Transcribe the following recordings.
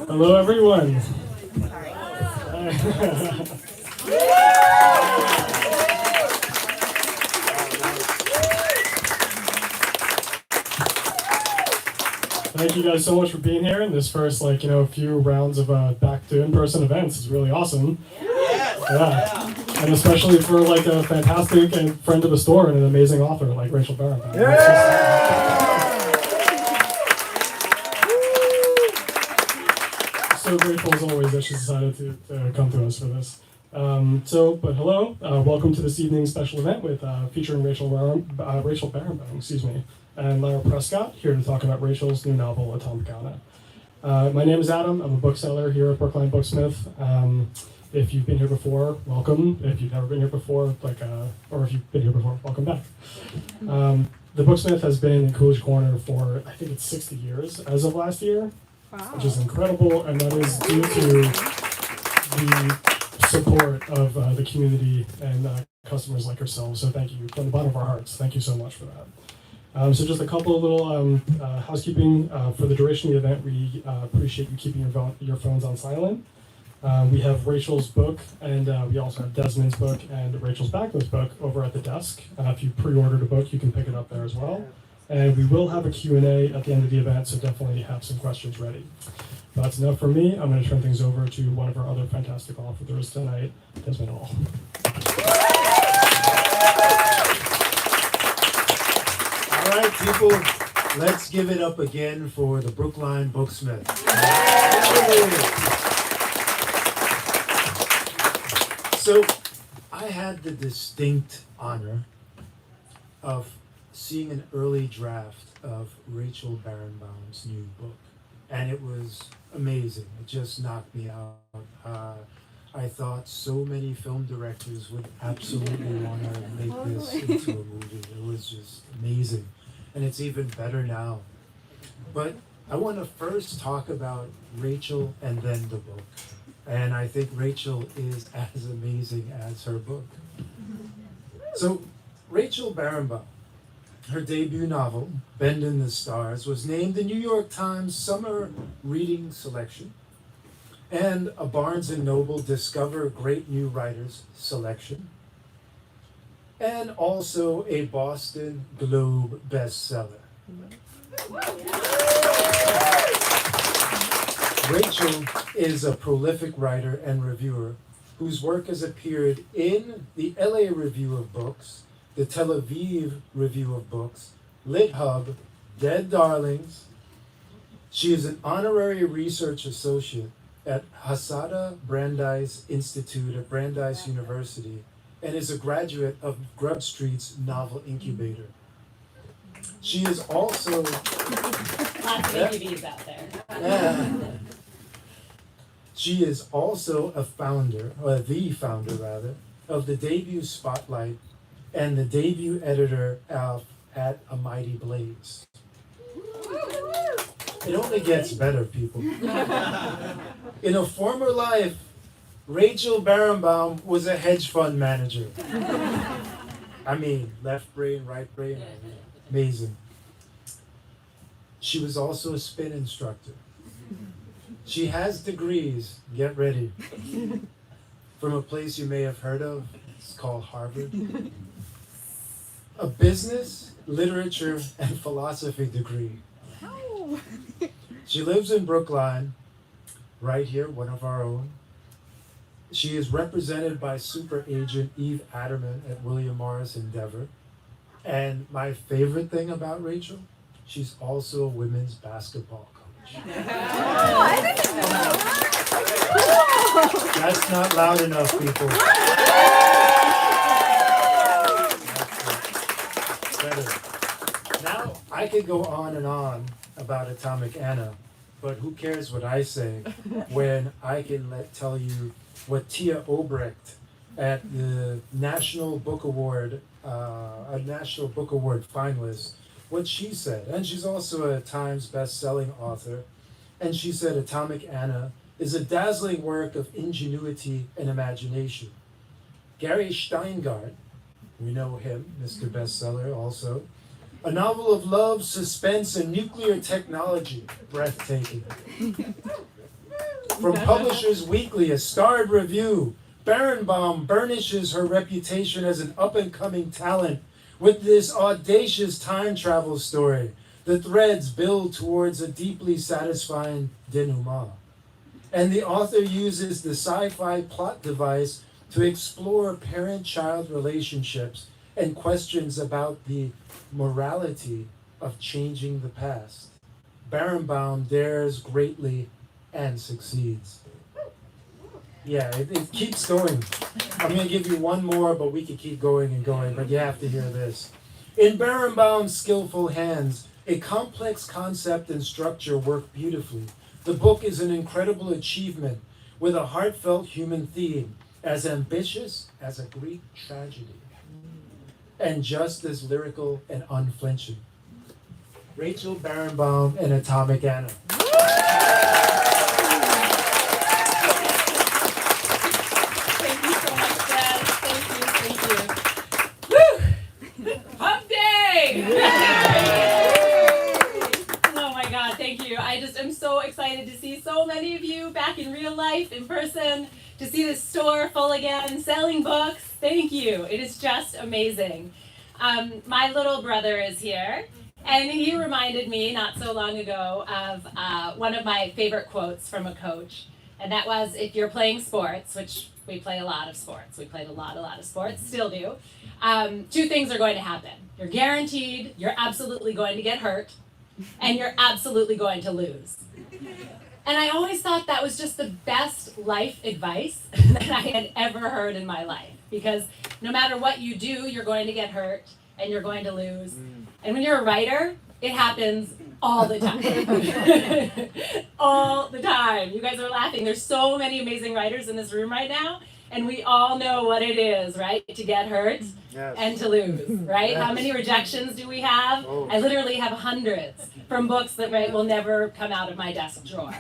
Hello, everyone. Thank you guys so much for being here in this first, few rounds of back to in-person events. It's really awesome. Yeah. And especially for a fantastic and friend of the store and an amazing author like Rachel Barenbaum. So grateful as always that she decided to come to us for this. But hello, welcome to this evening's special event with featuring Rachel Barenbaum, and Lara Prescott, here to talk about Rachel's new novel, Atomic Anna. My name is Adam. I'm a bookseller here at Brookline Booksmith. If you've been here before, welcome. If you've never been here before, or if you've been here before, welcome back. The Booksmith has been in Coolidge Corner for, I think it's 60 years as of last year. Wow. Which is incredible, and that is due to the support of the community and customers like yourselves. So thank you from the bottom of our hearts. Thank you so much for that. So just a couple of little housekeeping. For the duration of the event, we appreciate you keeping your phones on silent. We have Rachel's book, and we also have Desmond's book and Rachel's backlist book over at the desk. If you pre-ordered a book, you can pick it up there as well. And we will have a Q&A at the end of the event, so definitely have some questions ready. That's enough for me. I'm going to turn things over to one of our other fantastic authors tonight, Desmond Hall. All right, people, let's give it up again for the Brookline Booksmith. So, I had the distinct honor of seeing an early draft of Rachel Barenbaum's new book, and it was amazing. It just knocked me out. I thought so many film directors would absolutely want to make this into a movie. It was just amazing, and it's even better now. But I want to first talk about Rachel and then the book, and I think Rachel is as amazing as her book. So, Rachel Barenbaum, her debut novel, Bend in the Stars, was named the New York Times Summer Reading Selection and a Barnes & Noble Discover Great New Writers selection, and also a Boston Globe bestseller. Rachel is a prolific writer and reviewer whose work has appeared in the LA Review of Books, the Tel Aviv Review of Books, Lit Hub, Dead Darlings. She is an honorary research associate at Hadassah Brandeis Institute at Brandeis University and is a graduate of Grub Street's Novel Incubator. She is also... Lots of incubes out there. Yeah. She is also the founder, of the Debut Spotlight and the debut editor at A Mighty Blaze. It only gets better, people. In a former life, Rachel Barenbaum was a hedge fund manager. I mean, left brain, right brain, amazing. She was also a spin instructor. She has degrees, get ready, from a place you may have heard of. It's called Harvard. A business, literature, and philosophy degree. Oh. She lives in Brookline, right here, one of our own. She is represented by super agent Eve Adderman at William Morris Endeavor. And my favorite thing about Rachel, she's also a women's basketball coach. Oh, I didn't know. That's not loud enough, people. Better. Now, I could go on and on about Atomic Anna, but who cares what I say when I can tell you what Tia Obrecht at the National Book Award, a National Book Award finalist, what she said. And she's also a Times best-selling author. And she said Atomic Anna is a dazzling work of ingenuity and imagination. Gary Steingart, we know him, Mr. Bestseller also, a novel of love, suspense, and nuclear technology, breathtaking. From Publishers Weekly, a starred review, Barenbaum burnishes her reputation as an up-and-coming talent with this audacious time travel story. The threads build towards a deeply satisfying denouement. And the author uses the sci-fi plot device to explore parent-child relationships and questions about the morality of changing the past. Barenbaum dares greatly and succeeds. Yeah, it keeps going. I'm going to give you one more, but we could keep going and going, but you have to hear this. In Barenbaum's skillful hands, a complex concept and structure work beautifully. The book is an incredible achievement with a heartfelt human theme, as ambitious as a Greek tragedy, and just as lyrical and unflinching. Rachel Barenbaum and Atomic Anna. Thank you so much, Dad. Thank you. Woo! Hump day! Oh my God, thank you. I just am so excited to see so many of you back in real life, in person, to see this store full again, selling books. Thank you. It is just amazing. My little brother is here. And he reminded me not so long ago of one of my favorite quotes from a coach. And that was, if you're playing sports, which we play a lot of sports. We played a lot of sports, still do. Two things are going to happen. You're guaranteed, you're absolutely going to get hurt, and you're absolutely going to lose. And I always thought that was just the best life advice that I had ever heard in my life. Because no matter what you do, you're going to get hurt, and you're going to lose. And when you're a writer, it happens all the time. All the time. You guys are laughing. There's so many amazing writers in this room right now, and we all know what it is, right? To get hurt and to lose, right? Yes. How many rejections do we have? Oh. I literally have hundreds from books that will never come out of my desk drawer.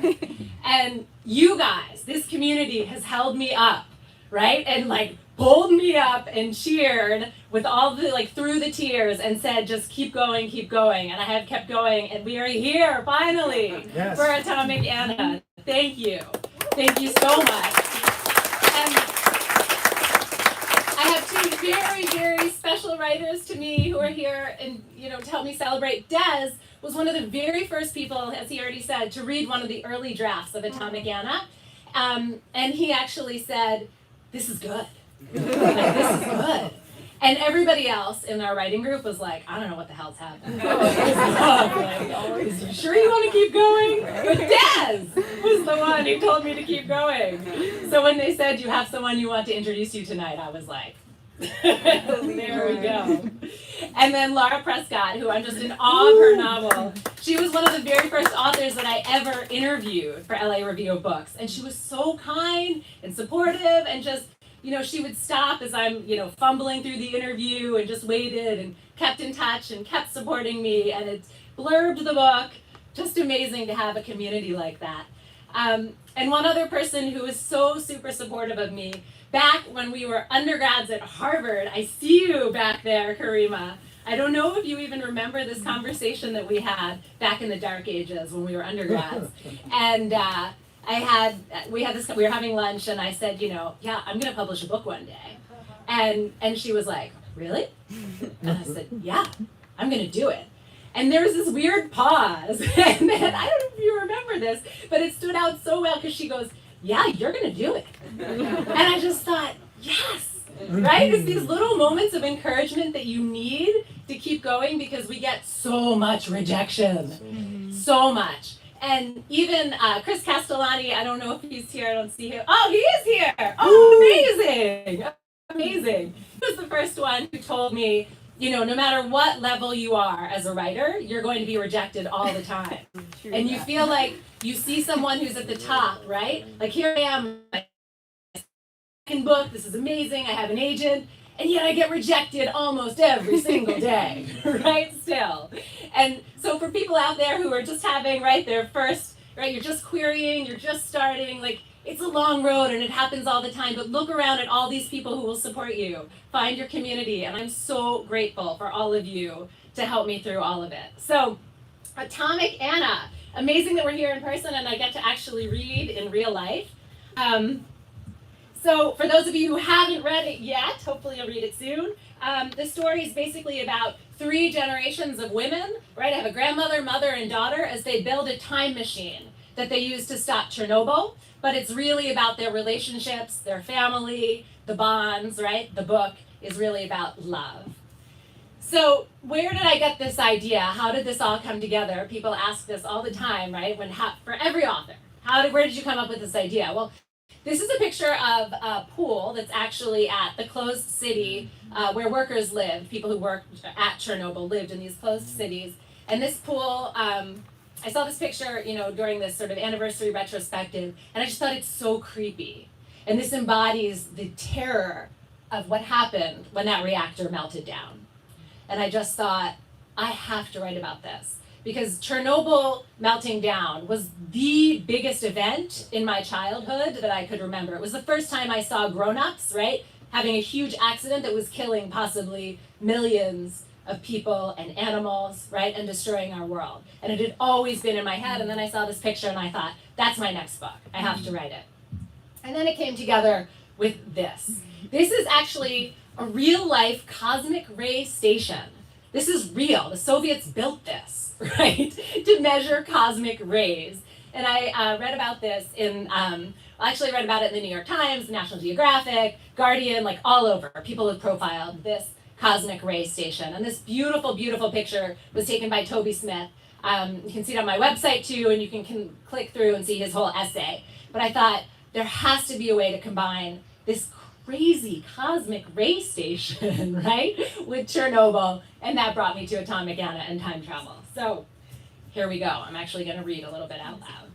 And you guys, this community has held me up, right? And pulled me up and cheered with all the through the tears and said, just keep going, and I have kept going, and we are here finally for Atomic Anna. Thank you so much. And I have two very, very special writers to me who are here and to help me celebrate. Des was one of the very first people, as he already said, to read one of the early drafts of Atomic Anna, and he actually said, this is good. This is good. And everybody else in our writing group was like, I don't know what the hell's happening. Is you sure you want to keep going? But Des was the one who told me to keep going. So when they said, you have someone you want to introduce you tonight, I was like, there we go. And then Lara Prescott, who I'm just in awe of her novel. She was one of the very first authors that I ever interviewed for LA Review of Books. And she was so kind and supportive and just, she would stop as I'm, fumbling through the interview and just waited and kept in touch and kept supporting me. And it's blurbed the book. Just amazing to have a community like that. And one other person who was so super supportive of me, back when we were undergrads at Harvard, I see you back there, Karima. I don't know if you even remember this conversation that we had back in the dark ages when we were undergrads. And we were having lunch and I said, yeah, I'm going to publish a book one day. And she was like, really? And I said, yeah, I'm going to do it. And there was this weird pause. And then, I don't know if you remember this, but it stood out so well because she goes, yeah, you're going to do it. And I just thought, yes, right? It's these little moments of encouragement that you need to keep going because we get so much rejection, so much. And even Chris Castellani, I don't know if he's here, I don't see him. Oh, he is here! Oh, amazing! Amazing. He was the first one who told me, no matter what level you are as a writer, you're going to be rejected all the time. And you feel like you see someone who's at the top, right? Like here I am, my second book, this is amazing, I have an agent, and yet I get rejected almost every single day, right, still. And so for people out there who are just having, their first, you're just querying, you're just starting, it's a long road and it happens all the time, but look around at all these people who will support you. Find your community, and I'm so grateful for all of you to help me through all of it. So, Atomic Anna. amazing that we're here in person and I get to actually read in real life. So for those of you who haven't read it yet, hopefully you'll read it soon. The story is basically about 3 generations of women, right? I have a grandmother, mother, and daughter as they build a time machine that they use to stop Chernobyl. But it's really about their relationships, their family, the bonds, right? The book is really about love. So where did I get this idea? How did this all come together? People ask this all the time, right? For every author, where did you come up with this idea? Well, this is a picture of a pool that's actually at the closed city where workers lived. People who worked at Chernobyl lived in these closed cities. And this pool, I saw this picture, during this sort of anniversary retrospective, and I just thought it's so creepy. And this embodies the terror of what happened when that reactor melted down. And I just thought, I have to write about this. Because Chernobyl melting down was the biggest event in my childhood that I could remember. It was the first time I saw grown-ups, right, having a huge accident that was killing possibly millions of people and animals, right, and destroying our world. And it had always been in my head, and then I saw this picture and I thought, that's my next book. I have to write it. And then it came together with this. This is actually a real-life cosmic ray station. This is real. The Soviets built this, right, to measure cosmic rays. And I read about this I actually read about it in the New York Times, National Geographic, Guardian, like all over. People have profiled this cosmic ray station. And this beautiful, beautiful picture was taken by Toby Smith. You can see it on my website too, and you can click through and see his whole essay. But I thought there has to be a way to combine this crazy cosmic ray station, right, with Chernobyl, and that brought me to Atomic Anna and time travel. So here we go. I'm actually going to read a little bit out loud.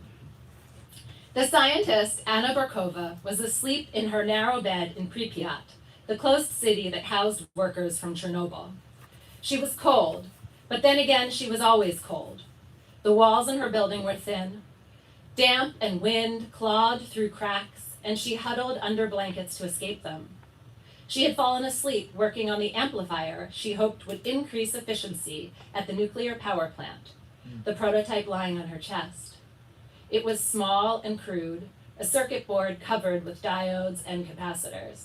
The scientist, Anna Barkova, was asleep in her narrow bed in Pripyat, the closed city that housed workers from Chernobyl. She was cold, but then again, she was always cold. The walls in her building were thin. Damp and wind clawed through cracks, and she huddled under blankets to escape them. She had fallen asleep working on the amplifier she hoped would increase efficiency at the nuclear power plant, the prototype lying on her chest. It was small and crude, a circuit board covered with diodes and capacitors.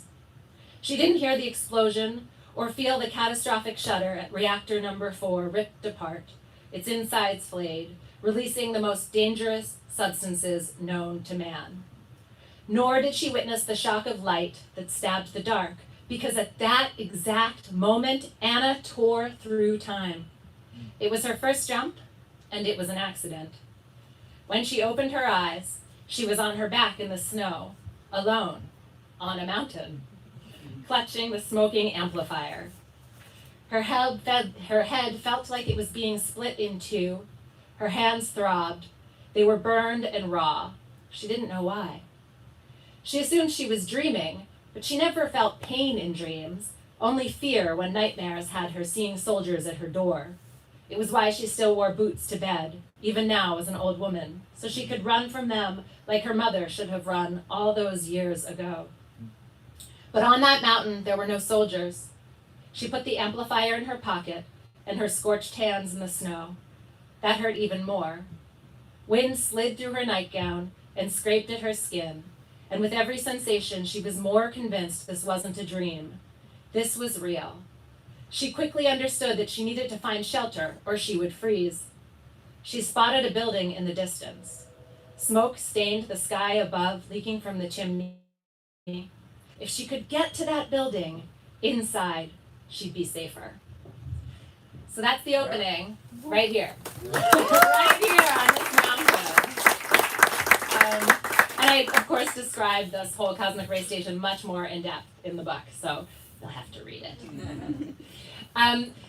She didn't hear the explosion or feel the catastrophic shudder at reactor number 4 ripped apart, its insides flayed, releasing the most dangerous substances known to man. Nor did she witness the shock of light that stabbed the dark, because at that exact moment, Anna tore through time. It was her first jump, and it was an accident. When she opened her eyes, she was on her back in the snow, alone, on a mountain, clutching the smoking amplifier. Her head felt like it was being split in two. Her hands throbbed. They were burned and raw. She didn't know why. She assumed she was dreaming, but she never felt pain in dreams, only fear when nightmares had her seeing soldiers at her door. It was why she still wore boots to bed, even now as an old woman, so she could run from them like her mother should have run all those years ago. But on that mountain, there were no soldiers. She put the amplifier in her pocket and her scorched hands in the snow. That hurt even more. Wind slid through her nightgown and scraped at her skin, and with every sensation, she was more convinced this wasn't a dream. This was real. She quickly understood that she needed to find shelter or she would freeze. She spotted a building in the distance. Smoke stained the sky above, leaking from the chimney. If she could get to that building, inside, she'd be safer. So that's the opening, right here. Right here on this mountain. And I, of course, described this whole cosmic ray station much more in depth in the book, so you'll have to read it.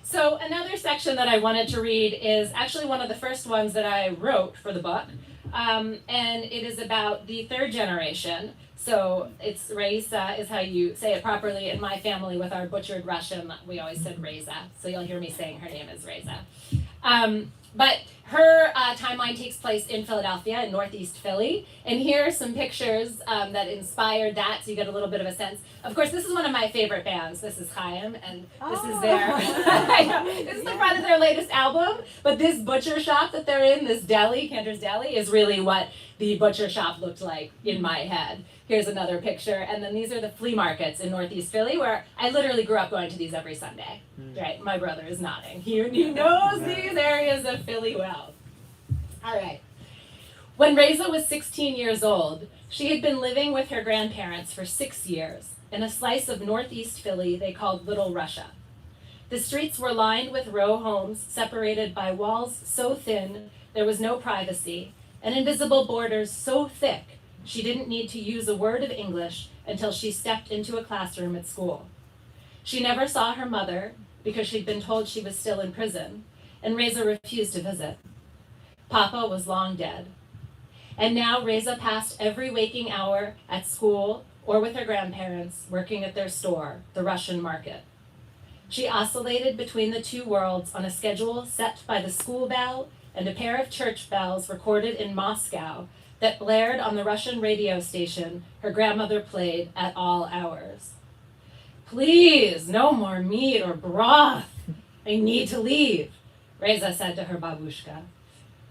So another section that I wanted to read is actually one of the first ones that I wrote for the book, and it is about the third generation. So it's Raisa is how you say it properly. In my family, with our butchered Russian, we always said Raisa. So you'll hear me saying her name is Raisa. But Her timeline takes place in Philadelphia, in Northeast Philly. And here are some pictures that inspired that, so you get a little bit of a sense. Of course, this is one of my favorite bands. This is Chaim, and this is their, I know, this is the front of their latest album. But this butcher shop that they're in, this deli, Cantor's Deli, is really what the butcher shop looked like in my head. Here's another picture. And then these are the flea markets in Northeast Philly, where I literally grew up going to these every Sunday. Right? My brother is nodding. He knows these areas of Philly well. All right. When Reza was 16 years old, she had been living with her grandparents for 6 years in a slice of Northeast Philly they called Little Russia. The streets were lined with row homes separated by walls so thin there was no privacy, and invisible borders so thick she didn't need to use a word of English until she stepped into a classroom at school. She never saw her mother because she'd been told she was still in prison, and Reza refused to visit. Papa was long dead. And now Reza passed every waking hour at school or with her grandparents working at their store, the Russian market. She oscillated between the two worlds on a schedule set by the school bell and a pair of church bells recorded in Moscow that blared on the Russian radio station her grandmother played at all hours. "Please, no more meat or broth. I need to leave," Reza said to her babushka.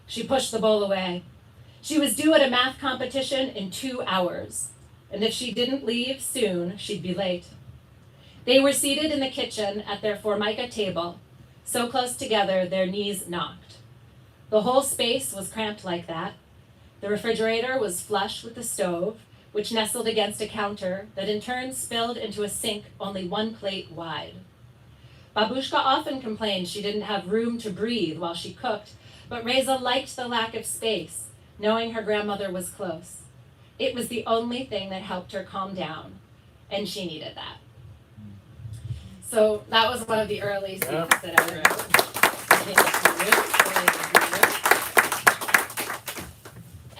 She pushed the bowl away. She was due at a math competition in 2 hours, and if she didn't leave soon, she'd be late. They were seated in the kitchen at their formica table, so close together their knees knocked. The whole space was cramped like that. The refrigerator was flush with the stove, which nestled against a counter that in turn spilled into a sink only 1 plate wide. Babushka often complained she didn't have room to breathe while she cooked, but Reza liked the lack of space, knowing her grandmother was close. It was the only thing that helped her calm down, and she needed that. So that was one of the early scenes that I wrote.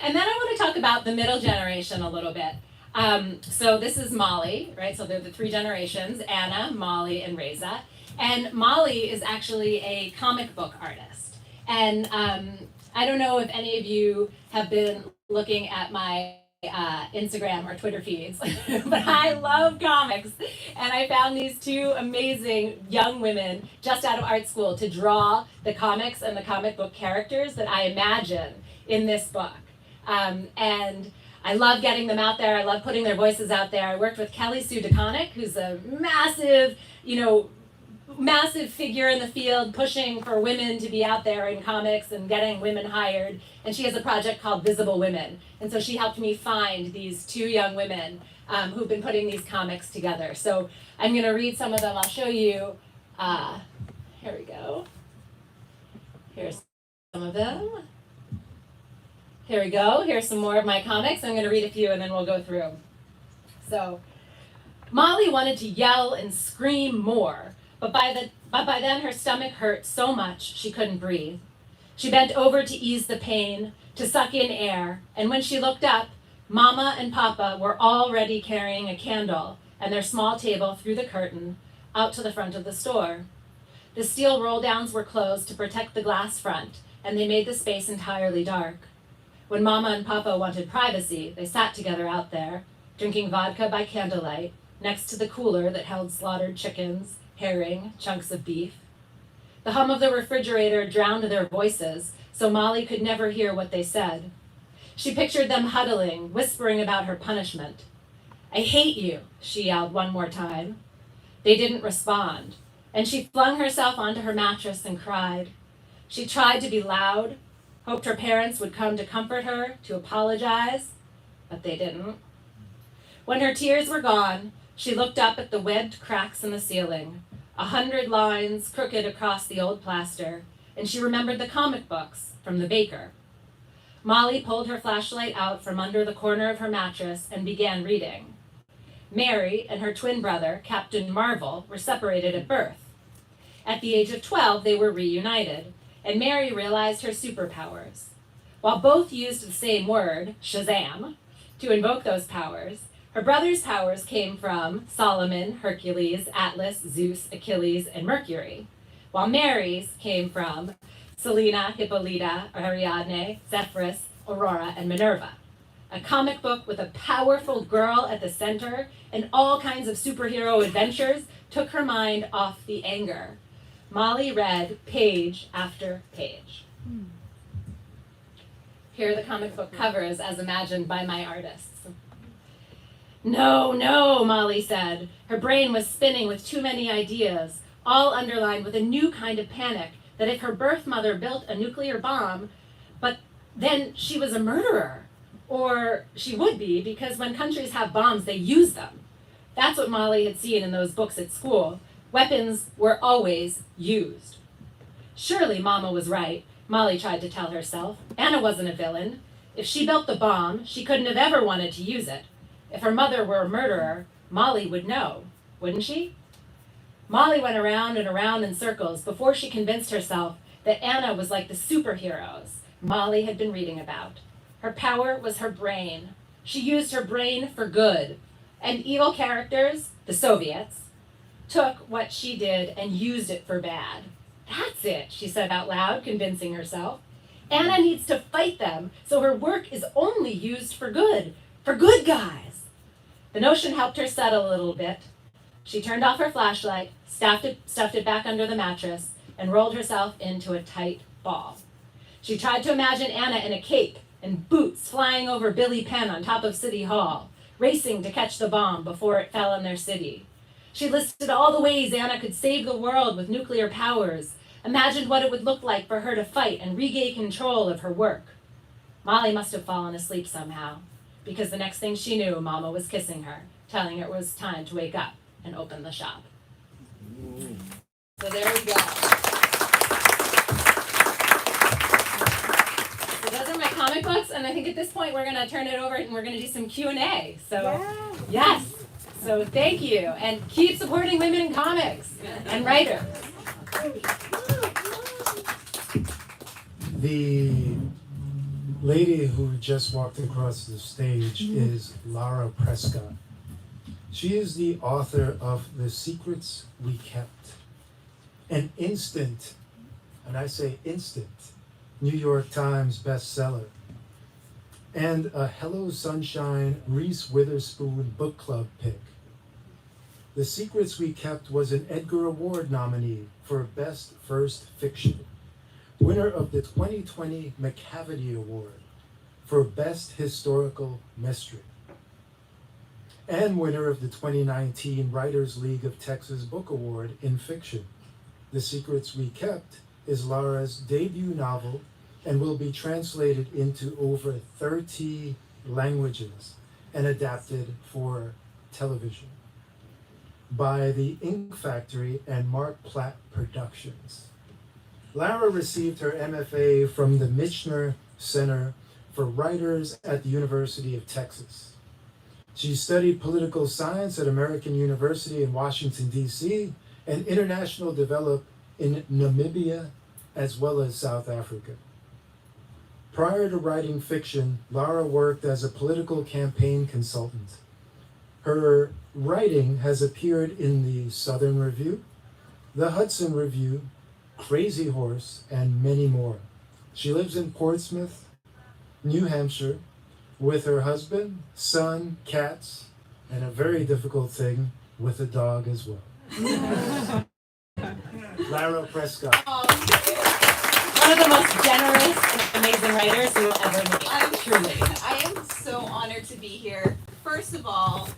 And then I want to talk about the middle generation a little bit. So this is Molly, right? So they're the 3 generations, Anna, Molly, and Reza. And Molly is actually a comic book artist. And I don't know if any of you have been looking at my Instagram or Twitter feeds, but I love comics. And I found these 2 amazing young women just out of art school to draw the comics and the comic book characters that I imagine in this book. And I love getting them out there. I love putting their voices out there. I worked with Kelly Sue DeConnick, who's a massive, massive figure in the field, pushing for women to be out there in comics and getting women hired. And she has a project called Visible Women. And so she helped me find these 2 young women who've been putting these comics together. So I'm going to read some of them. I'll show you. Here we go. Here's some of them. Here we go. Here's some more of my comics. I'm going to read a few and then we'll go through. So Molly wanted to yell and scream more, but by then her stomach hurt so much she couldn't breathe. She bent over to ease the pain, to suck in air, and when she looked up, Mama and Papa were already carrying a candle and their small table through the curtain out to the front of the store. The steel roll-downs were closed to protect the glass front, and they made the space entirely dark. When Mama and Papa wanted privacy, they sat together out there, drinking vodka by candlelight, next to the cooler that held slaughtered chickens, herring, chunks of beef. The hum of the refrigerator drowned their voices, so Molly could never hear what they said. She pictured them huddling, whispering about her punishment. "I hate you," she yelled one more time. They didn't respond, and she flung herself onto her mattress and cried. She tried to be loud, hoped her parents would come to comfort her, to apologize, but they didn't. When her tears were gone, she looked up at the webbed cracks in the ceiling, 100 lines crooked across the old plaster, and she remembered the comic books from the baker. Molly pulled her flashlight out from under the corner of her mattress and began reading. Mary and her twin brother, Captain Marvel, were separated at birth. At the age of 12, they were reunited, and Mary realized her superpowers. While both used the same word, Shazam, to invoke those powers, her brother's powers came from Solomon, Hercules, Atlas, Zeus, Achilles, and Mercury, while Mary's came from Selena, Hippolyta, Ariadne, Zephyrus, Aurora, and Minerva. A comic book with a powerful girl at the center and all kinds of superhero adventures took her mind off the anger. Molly read page after page. Here are the comic book covers as imagined by my artists. No, no, Molly said. Her brain was spinning with too many ideas, all underlined with a new kind of panic that if her birth mother built a nuclear bomb, but then she was a murderer. Or she would be, because when countries have bombs, they use them. That's what Molly had seen in those books at school. Weapons were always used. Surely Mama was right, Molly tried to tell herself. Anna wasn't a villain. If she built the bomb, she couldn't have ever wanted to use it. If her mother were a murderer, Molly would know, wouldn't she? Molly went around and around in circles before she convinced herself that Anna was like the superheroes Molly had been reading about. Her power was her brain. She used her brain for good. And evil characters, the Soviets, took what she did and used it for bad. That's it, she said out loud, convincing herself. Anna needs to fight them, so her work is only used for good guys. The notion helped her settle a little bit. She turned off her flashlight, stuffed it back under the mattress, and rolled herself into a tight ball. She tried to imagine Anna in a cape and boots flying over Billy Penn on top of City Hall, racing to catch the bomb before it fell on their city. She listed all the ways Anna could save the world with nuclear powers, imagined what it would look like for her to fight and regain control of her work. Molly must have fallen asleep somehow, because the next thing she knew, Mama was kissing her, telling her it was time to wake up and open the shop. So there we go. So those are my comic books, and I think at this point we're going to turn it over and we're going to do some Q&A. So, yes. So thank you, and keep supporting women in comics and writers. The lady who just walked across the stage is Lara Prescott. She is the author of The Secrets We Kept, an instant, and I say instant, New York Times bestseller, and a Hello Sunshine Reese Witherspoon book club pick. The Secrets We Kept was an Edgar Award nominee for Best First Fiction, winner of the 2020 McCavity Award for Best Historical Mystery, and winner of the 2019 Writers League of Texas Book Award in Fiction. The Secrets We Kept is Lara's debut novel and will be translated into over 30 languages and adapted for television by the Ink Factory and Mark Platt Productions. Lara received her MFA from the Michener Center for Writers at the University of Texas. She studied political science at American University in Washington, D.C., and international development in Namibia as well as South Africa. Prior to writing fiction, Lara worked as a political campaign consultant. Her writing has appeared in the Southern Review, the Hudson Review, Crazy Horse, and many more. She lives in Portsmouth, New Hampshire, with her husband, son, cats, and a very difficult thing, with a dog as well. Lara Prescott. One of the most generous and amazing writers you will ever meet. Truly. I am so honored to be here. First of all,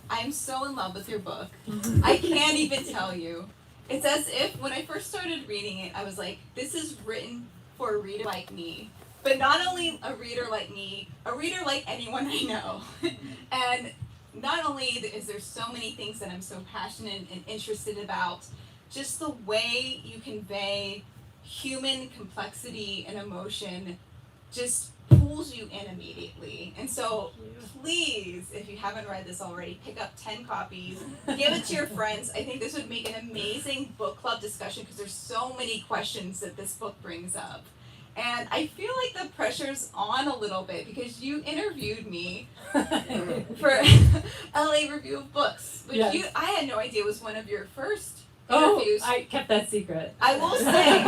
I'm so in love with your book. I can't even tell you. It's as if when I first started reading it, I was like, this is written for a reader like me. But not only a reader like me, a reader like anyone I know. And not only is there so many things that I'm so passionate and interested about, just the way you convey human complexity and emotion just pulls you in immediately. And so please, if you haven't read this already, pick up 10 copies, give it to your friends. I think this would make an amazing book club discussion because there's so many questions that this book brings up. And I feel like the pressure's on a little bit because you interviewed me for LA Review of Books, which Yes. I had no idea was one of your first interviews. I kept that secret. I will say,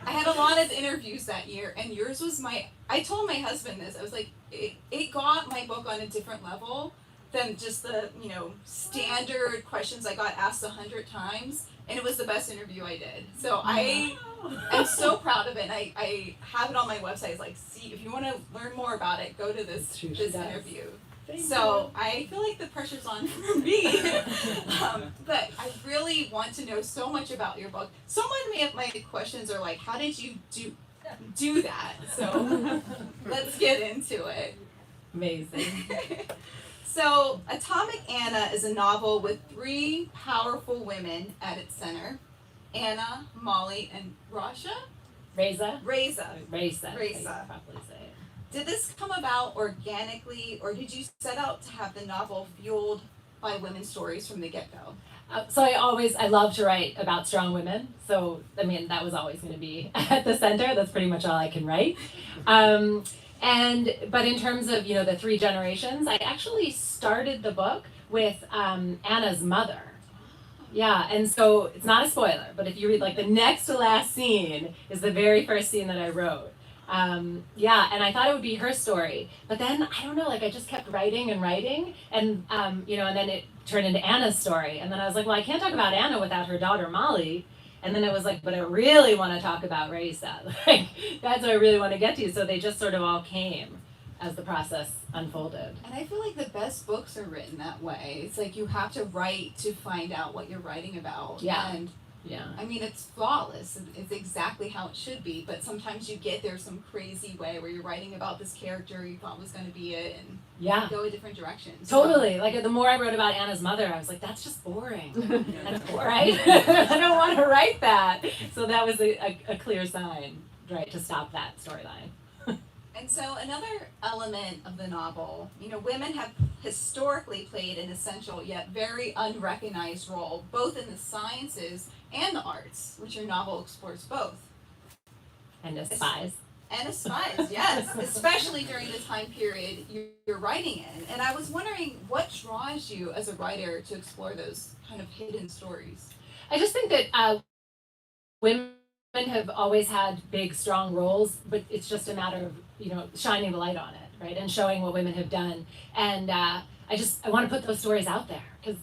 I had a lot of interviews that year, and yours was I told my husband this. I was like, it got my book on a different level than just the, standard questions I got asked 100 times, and it was the best interview I did. So I am so proud of it, and I have it on my website. It's like, see, if you want to learn more about it, go to this interview. So I feel like the pressure's on for me, but I really want to know so much about your book. So many of my questions are like, how did you do that? So let's get into it. Amazing. So Atomic Anna is a novel with 3 powerful women at its center: Anna, Molly, and Reza. Reza. Reza. Probably say it. Did this come about organically, or did you set out to have the novel fueled by women's stories from the get-go? So I love to write about strong women. So, I mean, that was always going to be at the center. That's pretty much all I can write. But in terms of, the 3 generations, I actually started the book with Anna's mother. Yeah, and so it's not a spoiler, but if you read the next to last scene is the very first scene that I wrote. And I thought it would be her story, but then I don't know, I just kept writing, and and then it turned into Anna's story, and then I was like, well, I can't talk about Anna without her daughter Molly, and then it was like, but I really want to talk about Reza, that's what I really want to get to, so they just sort of all came as the process unfolded. And I feel like the best books are written that way. It's like you have to write to find out what you're writing about. Yeah. And Yeah. I mean, it's flawless. It's exactly how it should be. But sometimes you get there some crazy way where you're writing about this character you thought was going to be it, and Yeah. go a different direction. Totally. The more I wrote about Anna's mother, I was like, that's just boring. Right? I don't want to write that. So that was a clear sign, right, to stop that storyline. And so another element of the novel, women have historically played an essential yet very unrecognized role, both in the sciences and the arts, which your novel explores both. And as spies. And as spies, yes, especially during the time period you're writing in. And I was wondering, what draws you as a writer to explore those kind of hidden stories? I just think that women have always had big, strong roles, but it's just a matter of, shining the light on it, right, and showing what women have done. And I want to put those stories out there, because,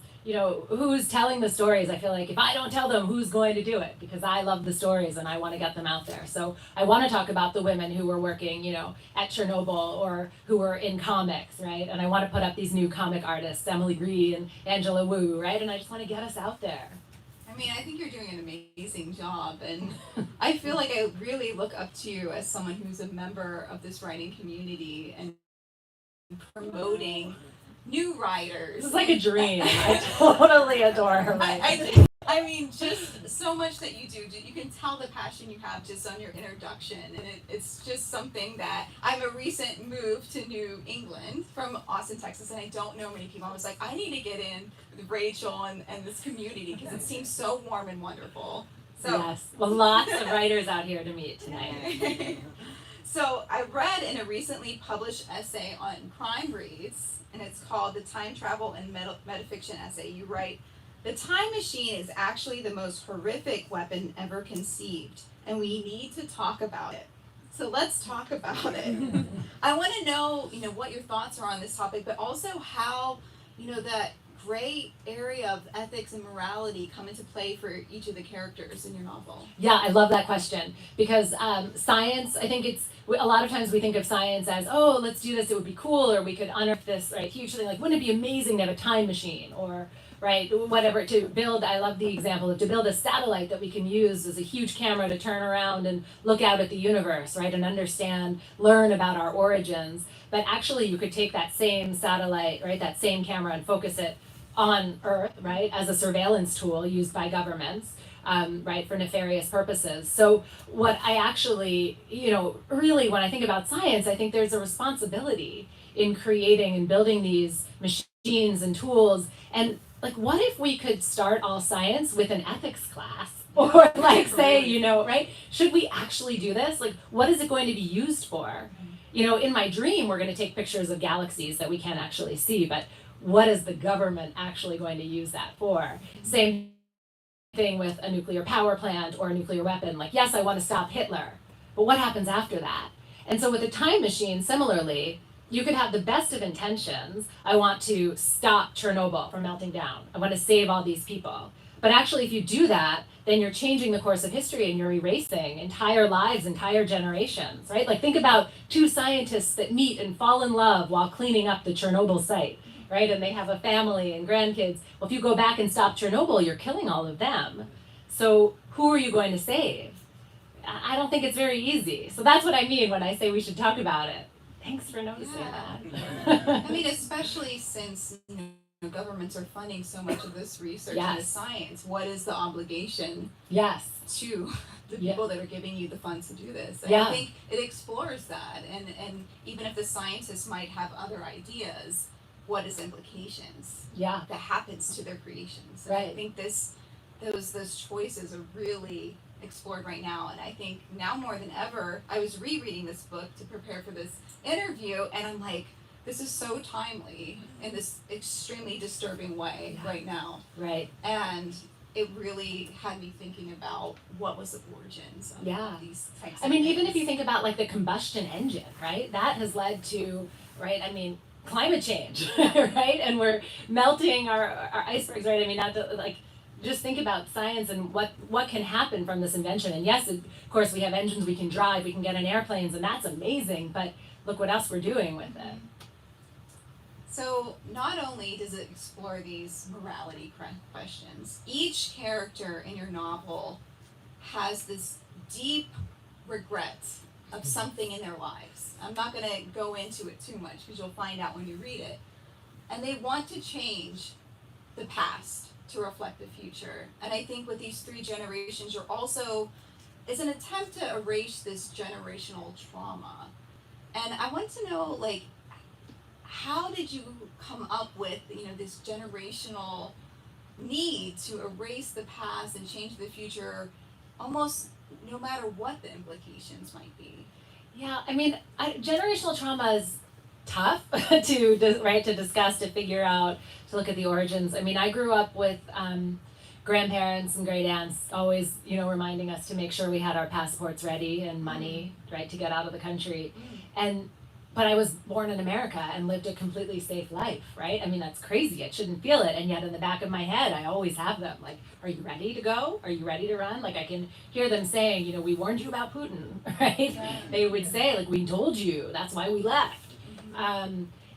who's telling the stories? I feel like if I don't tell them, who's going to do it? Because I love the stories and I want to get them out there. So I want to talk about the women who were working, at Chernobyl, or who were in comics, right? And I want to put up these new comic artists, Emily Green and Angela Wu, right? And I just want to get us out there. I mean, I think you're doing an amazing job, and I feel like I really look up to you as someone who's a member of this writing community and promoting new writers. It's like a dream. I totally adore her. I mean, just so much that you do. You can tell the passion you have just on your introduction, and it's just something that I'm a recent move to New England from Austin, Texas, and I don't know many people. I was like, I need to get in with Rachel and this community because it seems so warm and wonderful. So, yes, well, lots of writers out here to meet tonight. So I read in a recently published essay on crime reads, and it's called The Time Travel and Metafiction Essay. You write, "The time machine is actually the most horrific weapon ever conceived, and we need to talk about it." So let's talk about it. I want to know, what your thoughts are on this topic, but also how, that gray area of ethics and morality come into play for each of the characters in your novel. Yeah, I love that question, because science, I think a lot of times we think of science as, oh, let's do this, it would be cool, or we could unearth this, right, huge thing, like, wouldn't it be amazing to have a time machine, or, right, whatever, to build, I love the example of to build a satellite that we can use as a huge camera to turn around and look out at the universe, right, and understand, learn about our origins. But actually you could take that same satellite, right, that same camera, and focus it on Earth, right, as a surveillance tool used by governments, right, for nefarious purposes. So what I actually, really when I think about science, I think there's a responsibility in creating and building these machines and tools. And what if we could start all science with an ethics class? Or say, right, should we actually do this? What is it going to be used for? In my dream, we're going to take pictures of galaxies that we can't actually see, but what is the government actually going to use that for? Same thing with a nuclear power plant or a nuclear weapon. Like, yes, I want to stop Hitler, but what happens after that? And so with a time machine, similarly, you could have the best of intentions. I want to stop Chernobyl from melting down. I want to save all these people. But actually, if you do that, then you're changing the course of history and you're erasing entire lives, entire generations, right? Like, think about two scientists that meet and fall in love while cleaning up the Chernobyl site, right? And they have a family and grandkids. Well, if you go back and stop Chernobyl, you're killing all of them. So who are you going to save? I don't think it's very easy. So that's what I mean when I say we should talk about it. Thanks for noticing that. I mean, especially since governments are funding so much of this research and the science. What is the obligation to the people that are giving you the funds to do this? And I think it explores that. And even if the scientists might have other ideas, what is implications that happens to their creations? And I think those choices are really explored right now. And I think now more than ever, I was rereading this book to prepare for this interview, and I'm like, this is so timely in this extremely disturbing way right now. Right. And it really had me thinking about what was the origins of these types of I mean, things. even if you think about like the combustion engine, right? That has led to, right? I mean, climate change, right? And we're melting our icebergs, right? I mean, not to, like, just think about science and what can happen from this invention. And yes, of course, we have engines we can drive, we can get in airplanes, and that's amazing. But look what else we're doing with it. So not only does it explore these morality questions, each character in your novel has this deep regret of something in their lives. I'm not going to go into it too much because you'll find out when you read it. And they want to change the past to reflect the future. And I think with these three generations, you're also, it's an attempt to erase this generational trauma. And I want to know, like, how did you come up with, this generational need to erase the past and change the future, almost no matter what the implications might be? Yeah, I mean, generational trauma is tough to discuss, to figure out, to look at the origins. I mean, I grew up with grandparents and great aunts always, reminding us to make sure we had our passports ready and money, right, to get out of the country. But I was born in America and lived a completely safe life, right? I mean, that's crazy. I shouldn't feel it. And yet in the back of my head, I always have them. Like, are you ready to go? Are you ready to run? Like, I can hear them saying, we warned you about Putin, right? They would say, like, we told you. That's why we left.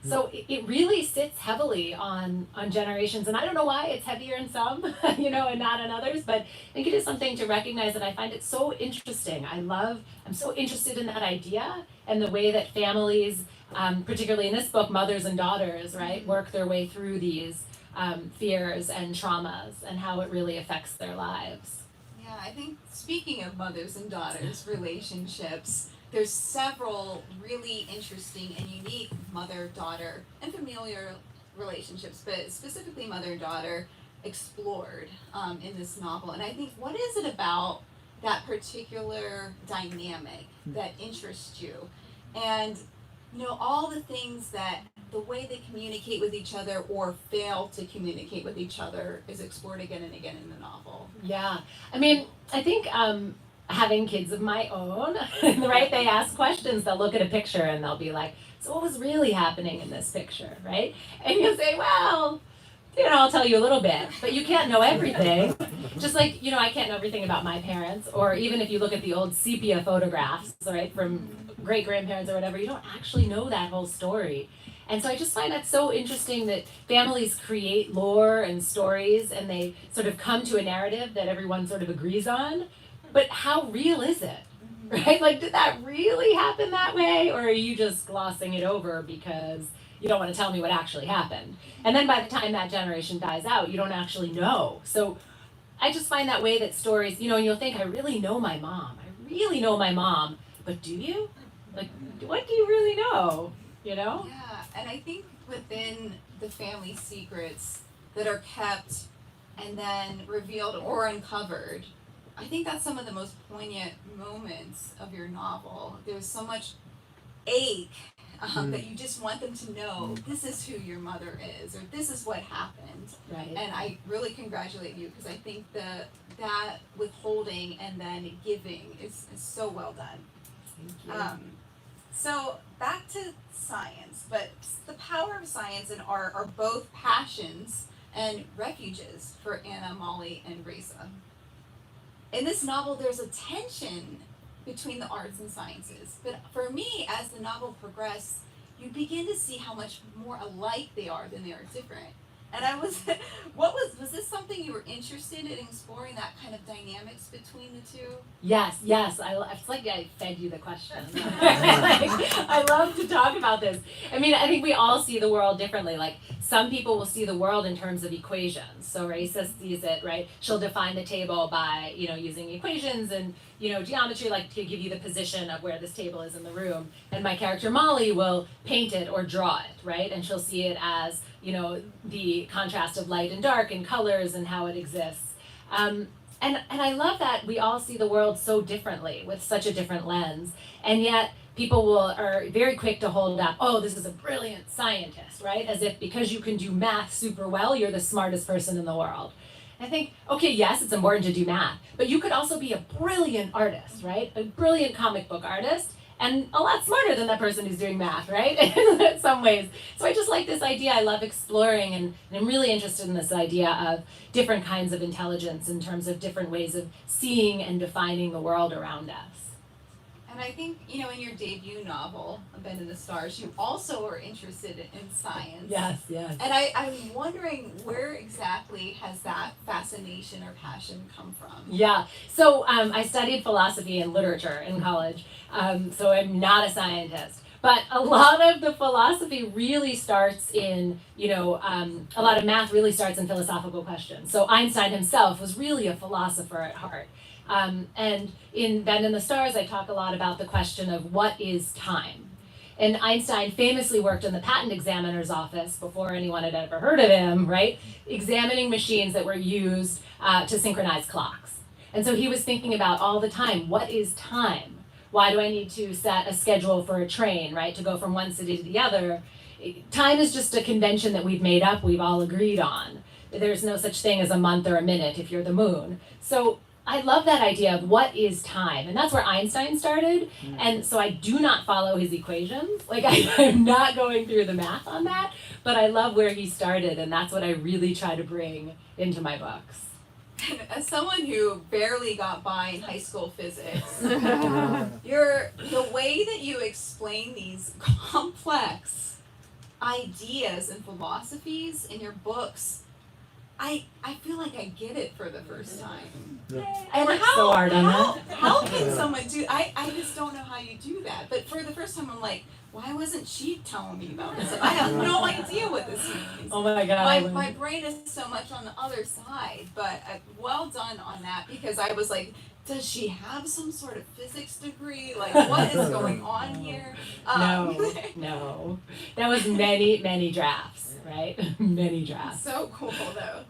So it really sits heavily on generations. And I don't know why it's heavier in some, and not in others. But I think it is something to recognize, that I find it so interesting. I'm so interested in that idea and the way that families, particularly in this book, mothers and daughters, right, work their way through these fears and traumas and how it really affects their lives. Yeah, I think speaking of mothers and daughters relationships, there's several really interesting and unique mother-daughter and familial relationships, but specifically mother-daughter explored in this novel. And I think, what is it about that particular dynamic that interests you? And, all the things that, the way they communicate with each other or fail to communicate with each other is explored again and again in the novel. Yeah, I mean, I think having kids of my own, right, they ask questions, they'll look at a picture and they'll be like, so what was really happening in this picture, right? And you'll say, well, I'll tell you a little bit, but you can't know everything. Just like, I can't know everything about my parents, or even if you look at the old sepia photographs, right, from great-grandparents or whatever, you don't actually know that whole story. And so I just find that so interesting that families create lore and stories, and they sort of come to a narrative that everyone sort of agrees on. But how real is it, right? Like, did that really happen that way? Or are you just glossing it over because you don't want to tell me what actually happened? And then by the time that generation dies out, you don't actually know. So I just find that way that stories, and you'll think, I really know my mom. But do you? Like, what do you really know, Yeah, and I think within the family secrets that are kept and then revealed or uncovered, I think that's some of the most poignant moments of your novel. There's so much ache that you just want them to know this is who your mother is, or this is what happened. Right. And I really congratulate you, because I think that withholding and then giving is so well done. Thank you. So back to science, but the power of science and art are both passions and refuges for Anna, Molly, and Raisa. In this novel, there's a tension between the arts and sciences, but for me, as the novel progresses, you begin to see how much more alike they are than they are different. And I was, was this something you were interested in exploring, that kind of dynamics between the two? Yes. It's like I fed you the question. I love to talk about this. I mean, I think we all see the world differently. Like, some people will see the world in terms of equations. So Raisa sees it, right? She'll define the table by, using equations and, geometry, like to give you the position of where this table is in the room. And my character Molly will paint it or draw it, right? And she'll see it as, the contrast of light and dark and colors and how it exists. And I love that we all see the world so differently with such a different lens. And yet people are very quick to hold up, oh, this is a brilliant scientist, right? As if because you can do math super well, you're the smartest person in the world. I think, okay, yes, it's important to do math, but you could also be a brilliant artist, right? A brilliant comic book artist, and a lot smarter than that person who's doing math, right? In some ways. So I just like this idea. I love exploring, and I'm really interested in this idea of different kinds of intelligence in terms of different ways of seeing and defining the world around us. And I think, in your debut novel, A Bend in the Stars, you also are interested in science. Yes. And I'm wondering, where exactly has that fascination or passion come from? Yeah, so I studied philosophy and literature in college, so I'm not a scientist. But a lot of the philosophy really starts in, a lot of math really starts in philosophical questions. So Einstein himself was really a philosopher at heart. And in Bend in the Stars, I talk a lot about the question of what is time. And Einstein famously worked in the patent examiner's office before anyone had ever heard of him, right? Examining machines that were used to synchronize clocks. And so he was thinking about all the time, what is time? Why do I need to set a schedule for a train, right? To go from one city to the other. Time is just a convention that we've made up, we've all agreed on. There's no such thing as a month or a minute if you're the moon. So I love that idea of what is time, and that's where Einstein started. And so I do not follow his equations. Like, I'm not going through the math on that, but I love where he started, and that's what I really try to bring into my books. And as someone who barely got by in high school physics, the way that you explain these complex ideas and philosophies in your books, I feel like I get it for the first time. I worked so hard on that. How can someone do? I just don't know how you do that. But for the first time, I'm like, why wasn't she telling me about this? I have no idea what this means. Oh my God. My brain is so much on the other side. But well done on that, because I was like, does she have some sort of physics degree? Like, what is going on here? No. That was many drafts, right? Many drafts. So cool, though.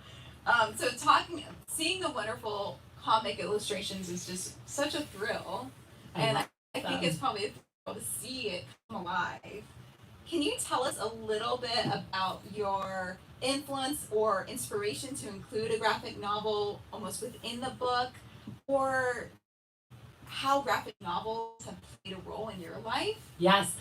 Seeing the wonderful comic illustrations is just such a thrill, and I think it's probably a thrill to see it come alive. Can you tell us a little bit about your influence or inspiration to include a graphic novel almost within the book, or how graphic novels have played a role in your life? Yes.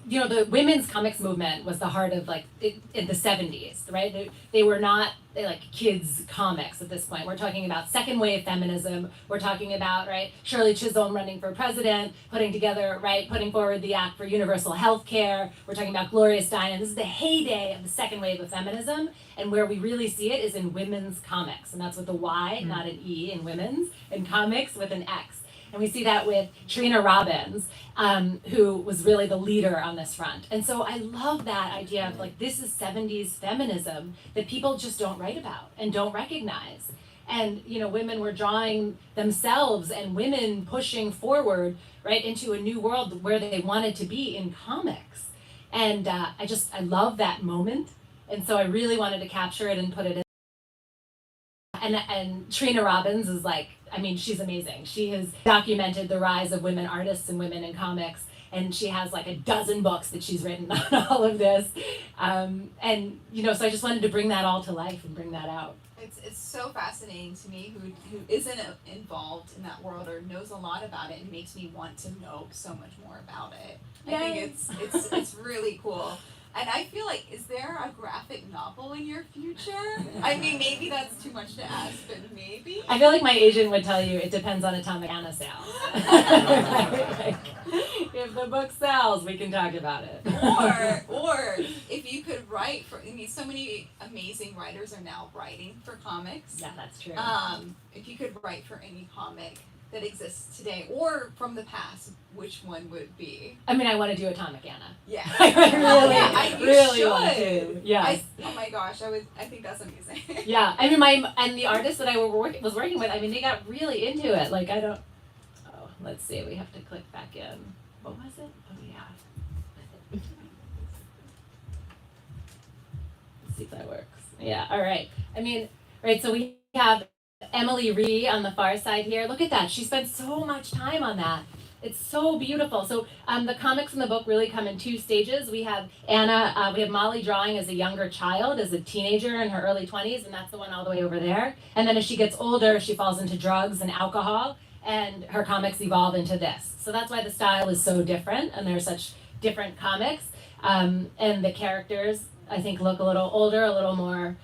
The women's comics movement was the heart of in the 70s, right? They were not like kids comics at this point. We're talking about second wave feminism. We're talking about, right, Shirley Chisholm running for president, putting forward the act for universal health care. We're talking about Gloria Steinem. This is the heyday of the second wave of feminism. And where we really see it is in women's comics. And that's with a Y, not an E in women's, and comics with an X. And we see that with Trina Robbins, who was really the leader on this front. And so I love that idea of this is 70s feminism that people just don't write about and don't recognize. And, women were drawing themselves and women pushing forward, right, into a new world where they wanted to be in comics. And I love that moment. And so I really wanted to capture it and put it in. And Trina Robbins is she's amazing. She has documented the rise of women artists and women in comics. and she has like a dozen books that she's written on all of this. And so I just wanted to bring that all to life and bring that out. It's so fascinating to me who isn't involved in that world or knows a lot about it, and makes me want to know so much more about it. I think it's really cool. And I feel like, is there a graphic novel in your future? I mean, maybe that's too much to ask, but maybe. I feel like my agent would tell you it depends on Atomic Anna sales. If the book sells, we can talk about it. Or if you could write for, so many amazing writers are now writing for comics. Yeah, that's true. If you could write for any comic that exists today or from the past, which one would be? I mean, I want to do Atomic Anna. Yeah. I really should. want to. Yeah. Oh my gosh, I think that's amazing. Yeah, I mean, and the artists that I was working with, I mean, they got really into it. Like, let's see, we have to click back in. What was it? Oh yeah. Let's see if that works. Yeah, all right. I mean, right, so we have Emily Ree on the far side here. Look at that. She spent so much time on that. It's so beautiful. So the comics in the book really come in two stages. We have Anna, we have Molly drawing as a younger child, as a teenager in her early 20s, and that's the one all the way over there. And then as she gets older, she falls into drugs and alcohol, and her comics evolve into this. So that's why the style is so different, and they're such different comics. And the characters, I think, look a little older, a little more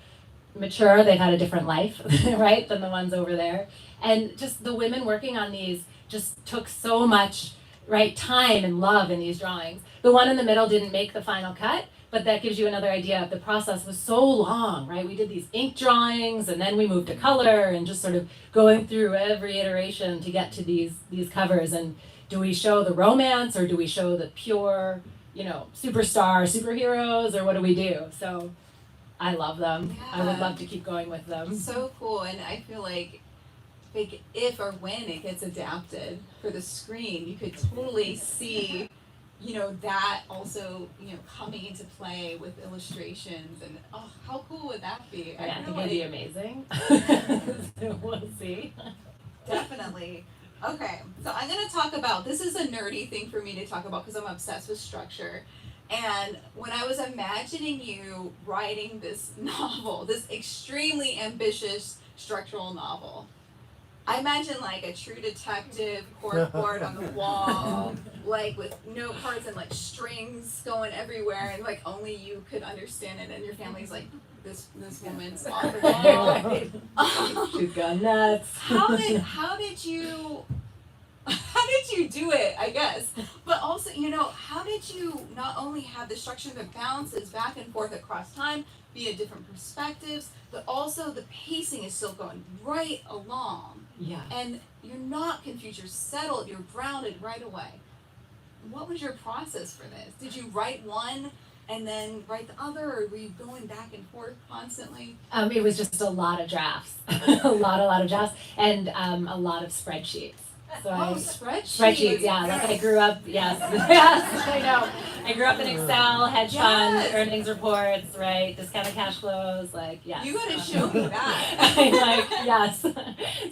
mature. They've had a different life, right, than the ones over there. And just the women working on these just took so much, right, time and love in these drawings. The one in the middle didn't make the final cut, but that gives you another idea of the process was so long, right? We did these ink drawings, and then we moved to color, and just sort of going through every iteration to get to these covers. And do we show the romance, or do we show the pure, superheroes, or what do we do? So I love them. Yeah. I would love to keep going with them. So cool, and I feel like if or when it gets adapted for the screen, you could totally see, that also, coming into play with illustrations, and how cool would that be? Yeah, I think it'd be amazing. We'll see. Definitely. Okay, so I'm going to talk about, this is a nerdy thing for me to talk about because I'm obsessed with structure. And when I was imagining you writing this novel, this extremely ambitious structural novel, I imagine like a True Detective corkboard on the wall, like with note cards and like strings going everywhere, and like only you could understand it, and your family's like, this woman's off her wall. She's gone nuts. How did you do it, I guess? But also, how did you not only have the structure that bounces back and forth across time via different perspectives, but also the pacing is still going right along. Yeah. And you're not confused, you're settled, you're grounded right away. What was your process for this? Did you write one and then write the other, or were you going back and forth constantly? It was just a lot of drafts, a lot of drafts, and a lot of spreadsheets. So spreadsheets, yeah. Like I grew up, yes, I know. I grew up in Excel, hedge fund, earnings reports, right? Discounted cash flows, like, yes. You gotta show me that. Yes.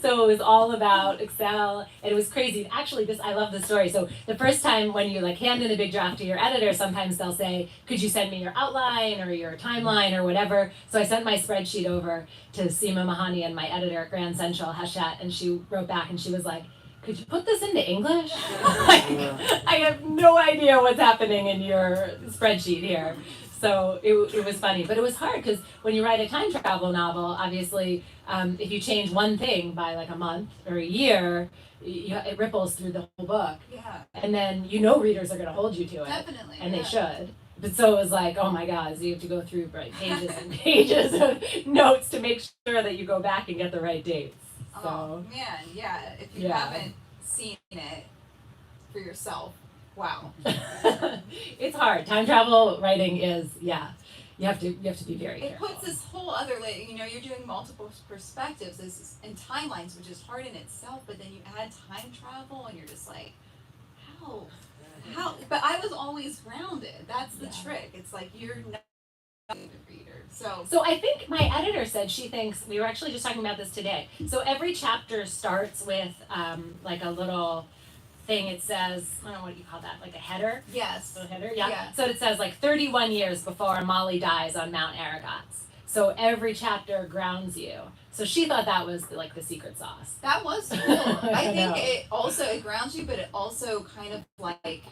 So it was all about Excel, and it was crazy. Actually, I love this story. So the first time when you hand in a big draft to your editor, sometimes they'll say, could you send me your outline or your timeline or whatever? So I sent my spreadsheet over to Seema Mahani and my editor at Grand Central, Hachette, and she wrote back and she was like, could you put this into English? I have no idea what's happening in your spreadsheet here. So it was funny, but it was hard because when you write a time travel novel, obviously, if you change one thing by like a month or a year, it ripples through the whole book. Yeah. And then readers are going to hold you to it. Definitely. And they should. But so it was like, oh my God, so you have to go through pages and pages of notes to make sure that you go back and get the right dates. So. Oh man, yeah. If you haven't seen it for yourself, wow. It's hard. Time travel writing is, you have to be very careful. It puts this whole other layer. You're doing multiple perspectives and timelines, which is hard in itself. But then you add time travel, and you're just like, how? But I was always grounded. That's the trick. It's like you're not a reader. So I think my editor said she thinks, we were actually just talking about this today. So every chapter starts with like a little thing, it says, I don't know what you call that, like a header? Yes. So header, yeah. Yeah. So it says like 31 years before Molly dies on Mount Aragats. So every chapter grounds you. So she thought that was like the secret sauce. That was cool. I know. think it grounds you, but it also kind of like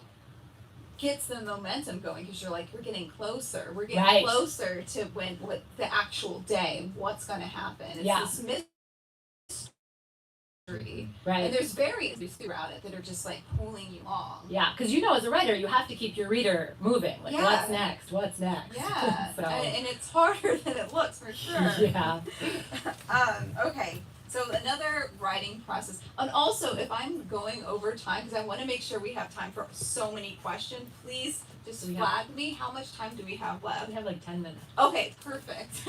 gets the momentum going because you're like, we're getting closer. We're getting Right. closer to what the actual day, what's going to happen. It's Yeah. this mystery. Right. And there's variants throughout it that are just like pulling you along. Yeah, because you know, as a writer, you have to keep your reader moving. Like, Yeah. what's next? What's next? Yeah. So, And it's harder than it looks for sure. yeah. Okay. So another writing process, and also if I'm going over time, because I want to make sure we have time for so many questions, please just We have- flag me. How much time do we have left? We have like 10 minutes. Okay, perfect.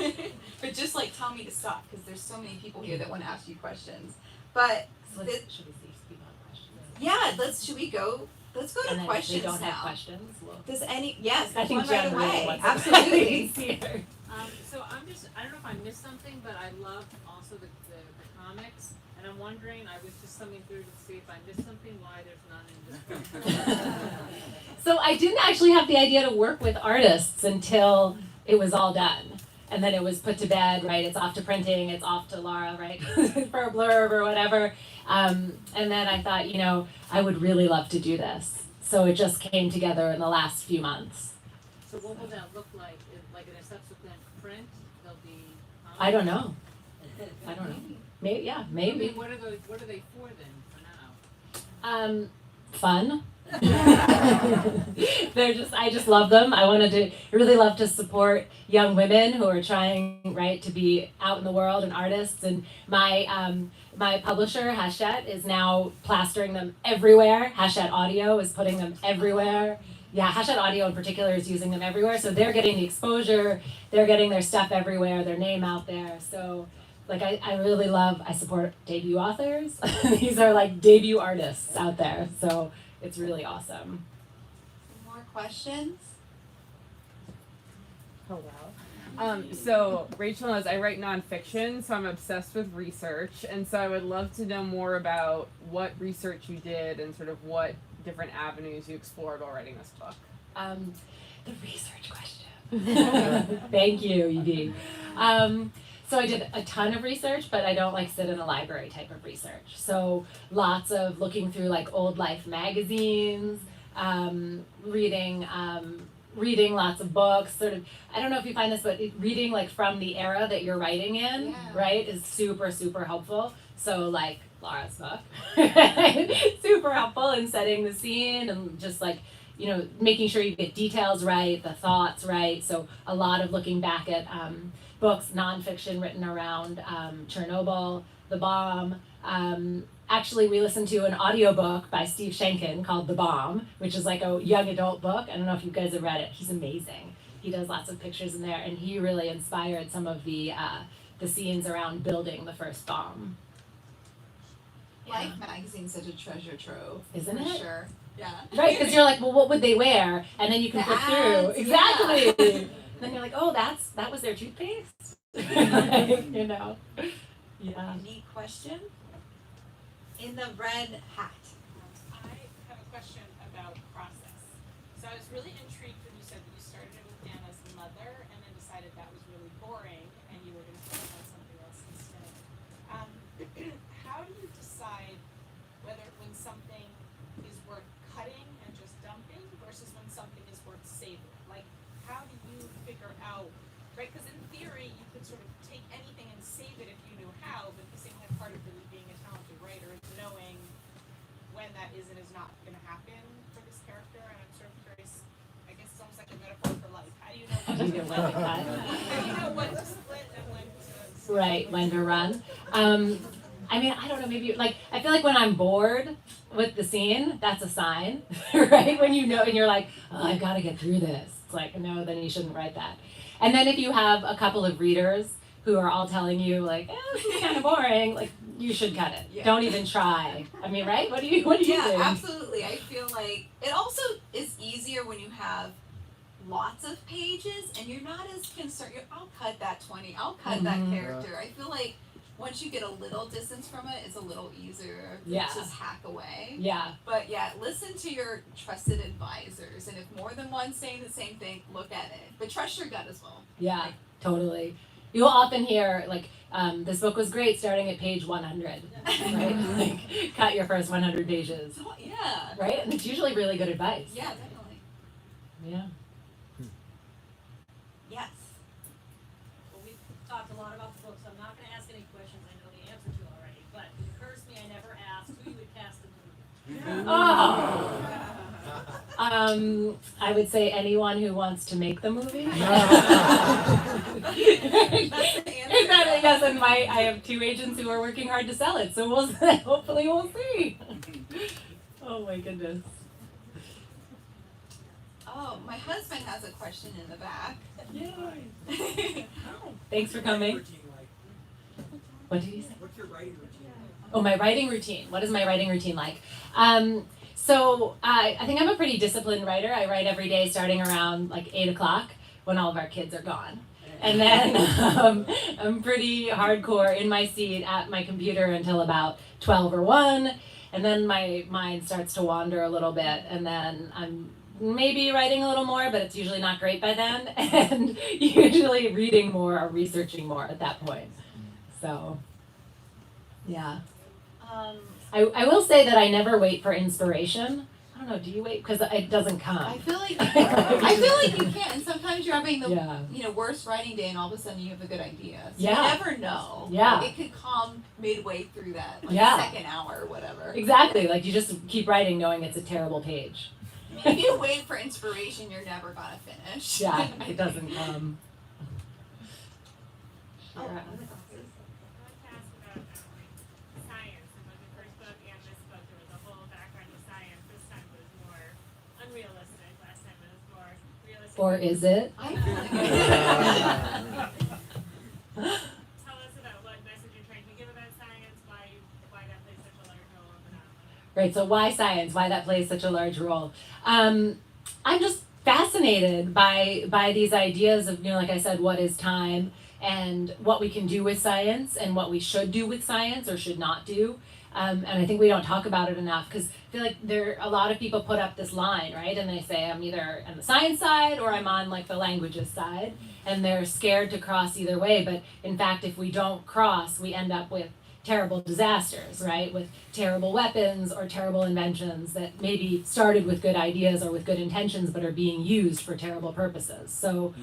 But just like tell me to stop because there's so many people here that want to ask you questions. But So should we see speak on questions? yeah, should we go? Let's go to And then questions if they don't now. have questions, we'll. Does any? Yes, I think one right Jen really away. wants Absolutely. to here. So I don't know if I missed something, but I love also the comics, and I'm wondering, I was just thumbing through to see if I missed something, why there's none in this book. So I didn't actually have the idea to work with artists until it was all done. And then it was put to bed, right? It's off to printing, it's off to Lara, right? For a blurb or whatever. And then I thought, you know, I would really love to do this. So it just came together in the last few months. So what will that look like? Like in a subsequent print, there'll be comics? I don't know. I don't know. Maybe, yeah, I maybe. mean, what are they for then, for now? Fun. I just love them. I really love to support young women who are trying, right, to be out in the world and artists. And my publisher, Hachette, is now plastering them everywhere. Hachette Audio is putting them everywhere. Yeah, Hachette Audio in particular is using them everywhere. So they're getting the exposure. They're getting their stuff everywhere, their name out there. So like I support debut authors. These are like debut artists out there. So it's really awesome. More questions? Oh wow. So Rachel knows I write nonfiction, so I'm obsessed with research, and so I would love to know more about what research you did and sort of what different avenues you explored while writing this book. The research question. Thank you, Evie. So I did a ton of research, but I don't like sit in a library type of research. So lots of looking through like old Life magazines, reading lots of books. Sort of, I don't know if you find this, but reading like from the era that you're writing in, Yeah. right, is super, super helpful. So like Lara's book, super helpful in setting the scene and just like, you know, making sure you get details right, the thoughts right. So a lot of looking back at books, nonfiction written around Chernobyl, the bomb. Actually, we listened to an audiobook by Steve Schenken called The Bomb, which is like a young adult book. I don't know if you guys have read it. He's amazing. He does lots of pictures in there, and he really inspired some of the scenes around building the first bomb. Life magazine's such a treasure trove. Isn't for it? Sure. Yeah. Right, because you're like, well, what would they wear? And then you can The flip through. ads, Exactly. yeah. Then you're like, oh, that was their toothpaste. You know. Yeah. Any question? In the red hat. I have a question about process. So I was really intrigued when you said that you started it with Anna's mother and then decided that was really boring and you were going to focus on something else instead. How do you decide whether when something is worth cutting and just dumping versus when something is worth saving? Like, how do you figure out, right? Because in theory, you could sort of take anything and save it if you knew how, but at the same time, part of really being a talented writer is knowing when that is and is not going to happen for this character. And I'm sort of curious, I guess it's almost like a metaphor for life. How do you know How do you know when to cut? how do you know when to split and when to Right, when to run. I mean, I don't know, maybe like I feel like when I'm bored with the scene, that's a sign, right? When you know and you're like, oh, I've got to get through this. It's like, no, then you shouldn't write that. And then if you have a couple of readers who are all telling you like, this is kind of boring, like you should cut it. Yeah. Don't even try. I mean, right? What do you Yeah, think? absolutely. I feel like it also is easier when you have lots of pages and you're not as concerned. I'll cut that 20. I'll cut that Mhm. character. I feel like once you get a little distance from it, it's a little easier to Yeah. just hack away. Yeah. But yeah, listen to your trusted advisors, and if more than one's saying the same thing, look at it. But trust your gut as well. Yeah, totally. You'll often hear like, this book was great starting at page 100, right? Like, cut your first 100 pages, So, yeah. right? And it's usually really good advice. Yeah, definitely. Yeah. Yes. Well, we've talked a lot about the book, so I'm not gonna ask any questions I know the answer to already, but it occurs to me I never asked who you would cast in the movie. Oh. I would say anyone who wants to make the movie. That's the answer. Exactly. Yes, and I have 2 agents who are working hard to sell it, so we'll hopefully we'll see. Oh my goodness. Oh, my husband has a question in the back. Yay. Thanks for coming. What did you say? What's your writing routine? Oh, my writing routine. What is my writing routine like? So I think I'm a pretty disciplined writer. I write every day starting around like 8 o'clock when all of our kids are gone. And then I'm pretty hardcore in my seat at my computer until about 12 or 1. And then my mind starts to wander a little bit. And then I'm maybe writing a little more, but it's usually not great by then. And usually reading more or researching more at that point. So, yeah. I will say that I never wait for inspiration. I don't know, do you wait? Because it doesn't come. I feel like you can't, and sometimes you're having the Yeah. worst writing day, and all of a sudden you have a good idea. So Yeah. you never know. Yeah. It could come midway through that, like Yeah. second hour or whatever. Exactly. Like you just keep writing knowing it's a terrible page. If you wait for inspiration, you're never gonna finish. Yeah, it doesn't come. Oh, Sure. I wanted to ask about science, and with the first book and this book, there was a whole background of science. This time it was more unrealistic. Last time it was more realistic. Or is it? I feel like Tell us about what message you're trying to give about science, why that plays such a large role in the novel. Right, so why science? Why that plays such a large role? I'm just fascinated by these ideas of, like I said, what is time and what we can do with science and what we should do with science or should not do. And I think we don't talk about it enough because I feel like a lot of people put up this line, right? And they say, I'm either on the science side or I'm on like the languages side. And they're scared to cross either way. But in fact, if we don't cross, we end up with terrible disasters, right? With terrible weapons or terrible inventions that maybe started with good ideas or with good intentions, but are being used for terrible purposes. So,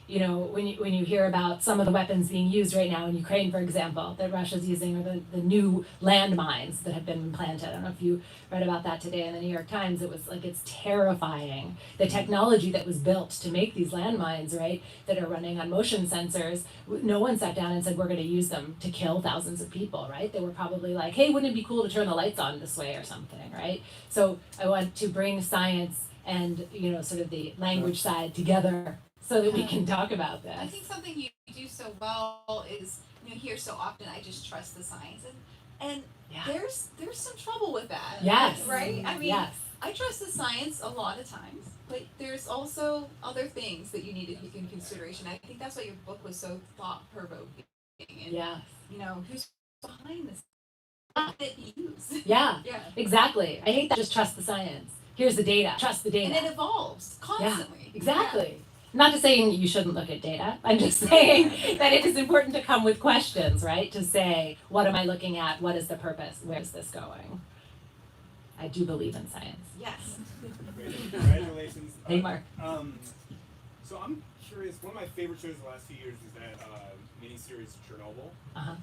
when you hear about some of the weapons being used right now in Ukraine, for example, that Russia's using, or the new landmines that have been planted. I don't know if you read about that today in the New York Times. It was like, it's terrifying. The technology that was built to make these landmines, right, that are running on motion sensors, no one sat down and said, we're going to use them to kill thousands of people, right? They were probably like, hey, wouldn't it be cool to turn the lights on this way or something, right? So I want to bring science and, sort of the language side together so that we can talk about I this. think something you do so well is hear so often. I just trust the science, and Yeah. there's some trouble with that. Yes. Right. I mean, Yes. I trust the science a lot of times, but there's also other things that you need to take in consideration. I think that's why your book was so thought provoking. And Yeah. who's behind this? How did it be used? Yeah. Yeah. Exactly. I hate that. Just trust the science. Here's the data. Trust the data. And it evolves constantly. Exactly. Not to saying you shouldn't look at data. I'm just saying that it is important to come with questions, right? To say, what am I looking at? What is the purpose? Where's this going? I do believe in science. Yes. Great. Congratulations. Hey, Mark. So I'm curious, one of my favorite shows the last few years is that miniseries Chernobyl. Uh-huh.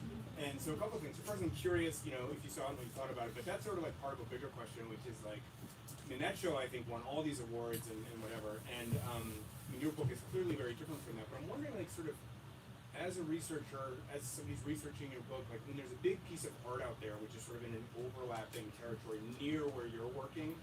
And so a couple of things. First, I'm curious, if you saw it, what you thought about it, but that's sort of like part of a bigger question, which is like, that show, I think, won all these awards and whatever, and your book is clearly very different from that, but I'm wondering, like, sort of, as a researcher, as somebody's researching your book, like, when there's a big piece of art out there, which is sort of in an overlapping territory near where you're working,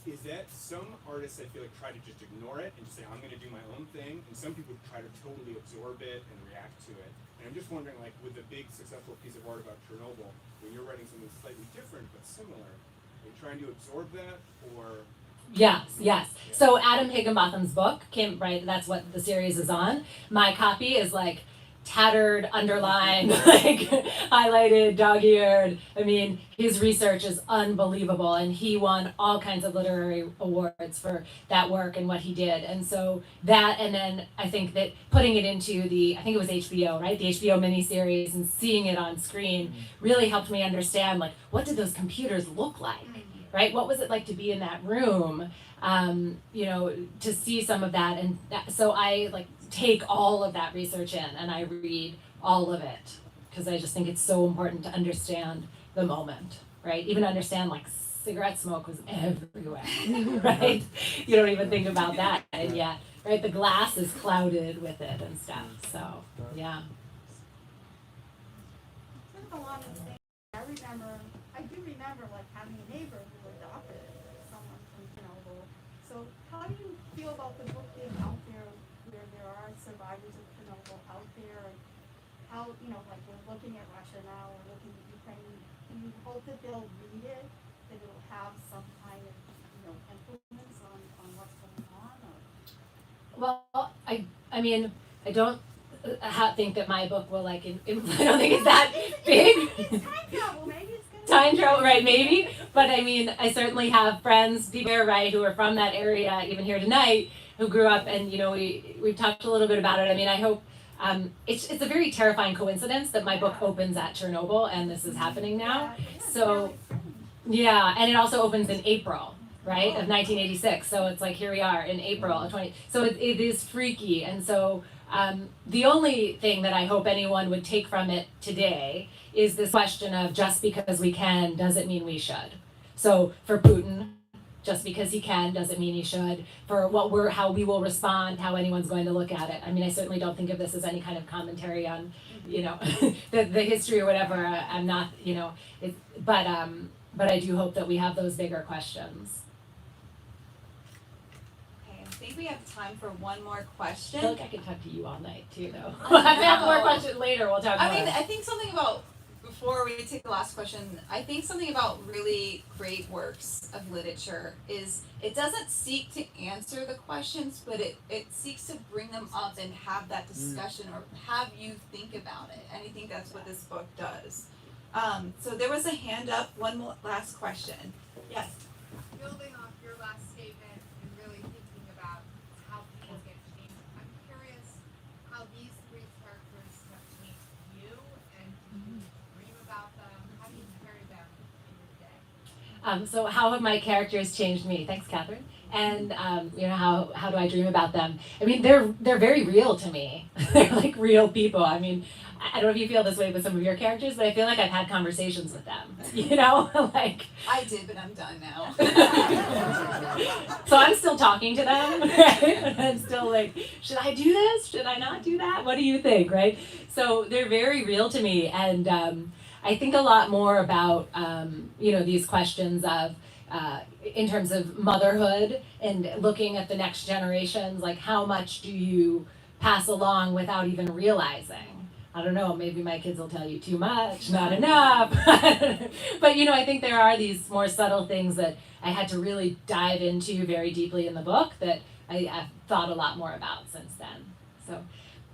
is that some artists, I feel like, try to just ignore it and just say, I'm going to do my own thing, and some people try to totally absorb it and react to it. And I'm just wondering, like, with the big successful piece of art about Chernobyl, when you're writing something slightly different but similar, are you trying to absorb that, or... Yes. So Adam Higginbotham's book came, right, that's what the series is on. My copy is like tattered, underlined, like highlighted, dog-eared. I mean, his research is unbelievable, and he won all kinds of literary awards for that work and what he did. And so that, and then I think that putting it into I think it was HBO, right? The HBO miniseries, and seeing it on screen really helped me understand, like, what did those computers look like, right? What was it like to be in that room? To see some of that, and so I like take all of that research in and I read all of it because I just think it's so important to understand the moment, right? Even understand, like, cigarette smoke was everywhere, right? You don't even think about that, and yet, right, the glass is clouded with it and stuff. So yeah. A lot of things. I do remember like having a neighbor who adopted someone from Chernobyl. So how do you feel about the book being out there, where there are survivors of Chernobyl out there, and how, like we're looking at Russia now, we're looking at Ukraine. Do you hope that they'll read it, that it'll have some kind of, influence on what's going on? Or? Well, I mean, I don't think that my book will like. I don't think it's that big. It's time travel, maybe it's gonna Time travel, right? Maybe, but I mean, I certainly have friends, people here, right, who are from that area, even here tonight, who grew up, and we've talked a little bit about it. I mean, I hope it's a very terrifying coincidence that my book opens at Chernobyl and this is happening now. So, yeah, and it also opens in April, right, of 1986. So it's like here we are in April of 20. So it is freaky, and so. The only thing that I hope anyone would take from it today is this question of just because we can doesn't mean we should. So for Putin, just because he can doesn't mean he should. For how we will respond, how anyone's going to look at it. I mean, I certainly don't think of this as any kind of commentary on, the history or whatever. I'm not, but I do hope that we have those bigger questions. I think we have time for one more question. I feel like I could talk to you all night too, though. If I have more questions later, we'll talk more. I mean, I think something about, before we take the last question, I think something about really great works of literature is it doesn't seek to answer the questions, but it seeks to bring them up and have that discussion or have you think about it. And I think that's what this book does. So there was a hand up, last question. Yes. Building off your last statement and really thinking about how people get changed, I'm curious how these three characters have changed you, and do you dream about them? How do you carry them in your day? So how have my characters changed me? Thanks, Catherine. And how do I dream about them? I mean, they're very real to me. They're like real people. I mean, I don't know if you feel this way with some of your characters, but I feel like I've had conversations with them. Like I did, but I'm done now. So I'm still talking to them, right? I'm still like, should I do this? Should I not do that? What do you think, right? So they're very real to me, and I think a lot more about these questions of in terms of motherhood and looking at the next generations, like how much do you pass along without even realizing? I don't know, maybe my kids will tell you too much, not enough. But I think there are these more subtle things that I had to really dive into very deeply in the book that I've thought a lot more about since then. So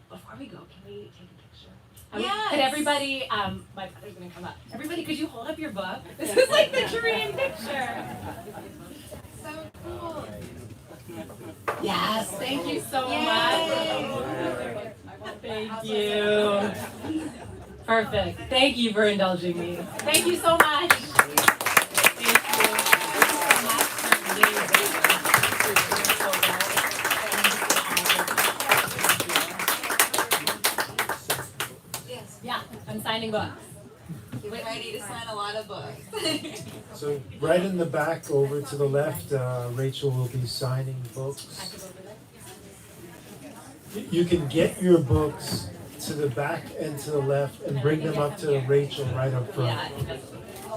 before we go, can we take a picture? Yes. Could everybody, my brother's gonna come up. Everybody, could you hold up your book? This is like the dream picture. So cool. Yes, thank you so much. Thank you. Perfect. Thank you for indulging me. Thank you so much. Yes. Yeah, I'm signing books. Get ready to sign a lot of books. So right in the back over to the left, Rachel will be signing books. You can get your books to the back and to the left and bring them up to Rachel right up front.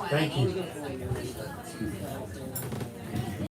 Thank you.